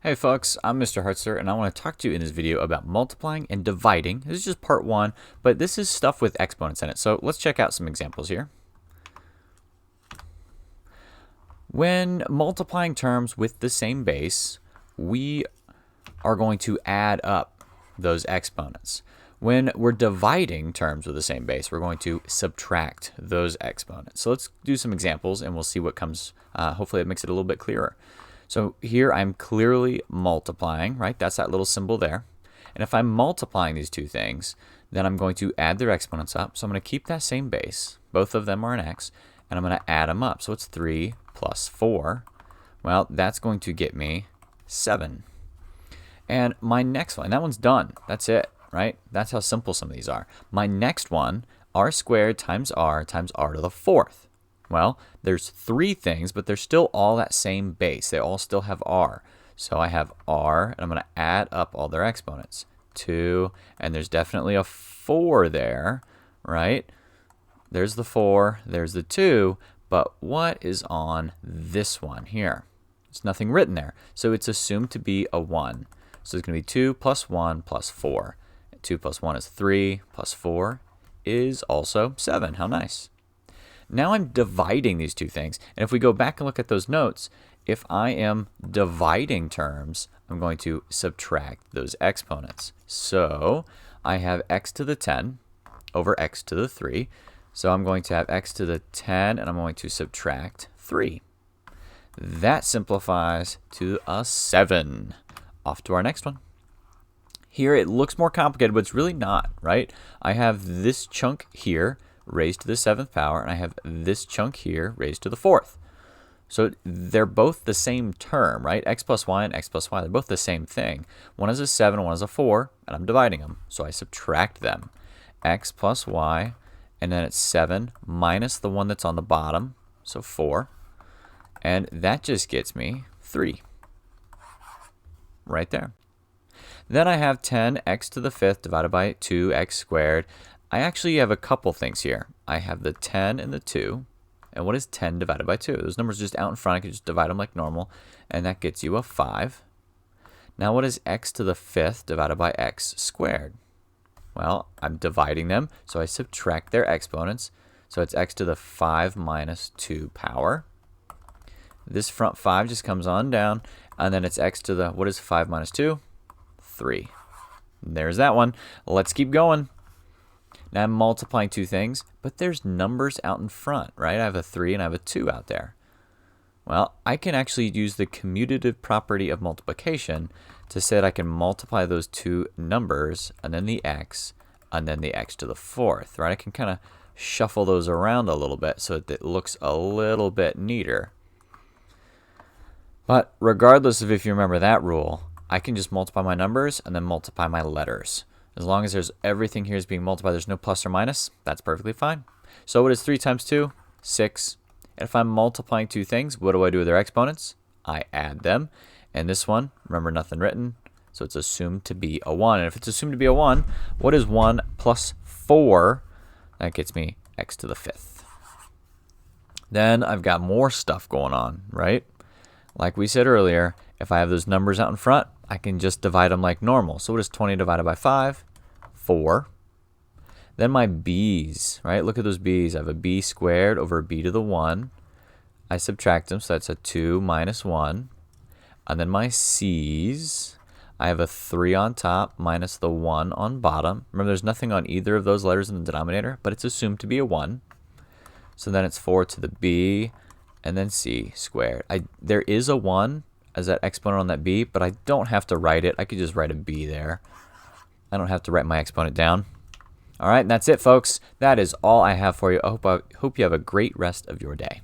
Hey folks, I'm Mr. Hartzler, and I want to talk to you in this video about multiplying and dividing. This is just part one, but this is stuff with exponents in it. So let's check out some examples here. When multiplying terms with the same base, we are going to add up those exponents. When we're dividing terms with the same base, we're going to subtract those exponents. So let's do some examples, and we'll see what comes. Hopefully it makes it a little bit clearer. So here I'm clearly multiplying, right? That's that little symbol there. And if I'm multiplying these two things, then I'm going to add their exponents up. So I'm going to keep that same base. Both of them are an x. And I'm going to add them up. So it's 3 plus 4. Well, that's going to get me 7. And my next one, and that one's done. That's it, right? That's how simple some of these are. My next one, r squared times r to the fourth. Well, there's three things, but they're still all that same base. They all still have r. So I have r, and I'm going to add up all their exponents. 2, and there's definitely a 4 there, right? There's the 4, there's the 2, but what is on this one here? There's nothing written there, so it's assumed to be a 1. So it's going to be 2 plus 1 plus 4. 2 plus 1 is 3, plus 4 is also 7. How nice. Now I'm dividing these two things. And if we go back and look at those notes, if I am dividing terms, I'm going to subtract those exponents. So I have x to the 10 over x to the 3. So I'm going to have x to the 10, and I'm going to subtract 3. That simplifies to a 7. Off to our next one. Here it looks more complicated, but it's really not, right? I have this chunk here raised to the 7th power, and I have this chunk here raised to the 4th. So they're both the same term, right? X plus y and x plus y, they're both the same thing. One is a 7, one is a 4, and I'm dividing them. So I subtract them. X plus y, and then it's 7 minus the one that's on the bottom, so 4. And that just gets me 3. Right there. Then I have 10x to the 5th divided by 2x squared. I actually have a couple things here. I have the 10 and the 2. And what is 10 divided by 2? Those numbers are just out in front. I can just divide them like normal. And that gets you a 5. Now what is x to the 5th divided by x squared? Well, I'm dividing them, so I subtract their exponents. So it's x to the 5 minus 2 power. This front 5 just comes on down. And then it's x to the, what is 5 minus 2? 3. There's that one. Let's keep going. Now I'm multiplying two things, but there's numbers out in front, right? I have a 3 and I have a 2 out there. Well, I can actually use the commutative property of multiplication to say that I can multiply those two numbers and then the x and then the x to the 4th, right? I can kind of shuffle those around a little bit so that it looks a little bit neater. But regardless of if you remember that rule, I can just multiply my numbers and then multiply my letters. As long as there's everything here is being multiplied, there's no plus or minus, that's perfectly fine. So what is 3 times 2? 6. And if I'm multiplying two things, what do I do with their exponents? I add them. And this one, remember nothing written, so it's assumed to be a 1. And if it's assumed to be a 1, what is 1 plus 4? That gets me x to the 5th. Then I've got more stuff going on, right? Like we said earlier, if I have those numbers out in front, I can just divide them like normal. So what is 20 divided by 5? 4. Then my b's, right? Look at those b's. I have a b squared over a b to the 1. I subtract them, so that's a 2 minus 1. And then my c's, I have a 3 on top minus the 1 on bottom. Remember, there's nothing on either of those letters in the denominator, but it's assumed to be a 1. So then it's 4 to the b, and then c squared. There is a 1 as that exponent on that b, but I don't have to write it. I could just write a b there. I don't have to write my exponent down. All right, and that's it, folks. That is all I have for you. I hope you have a great rest of your day.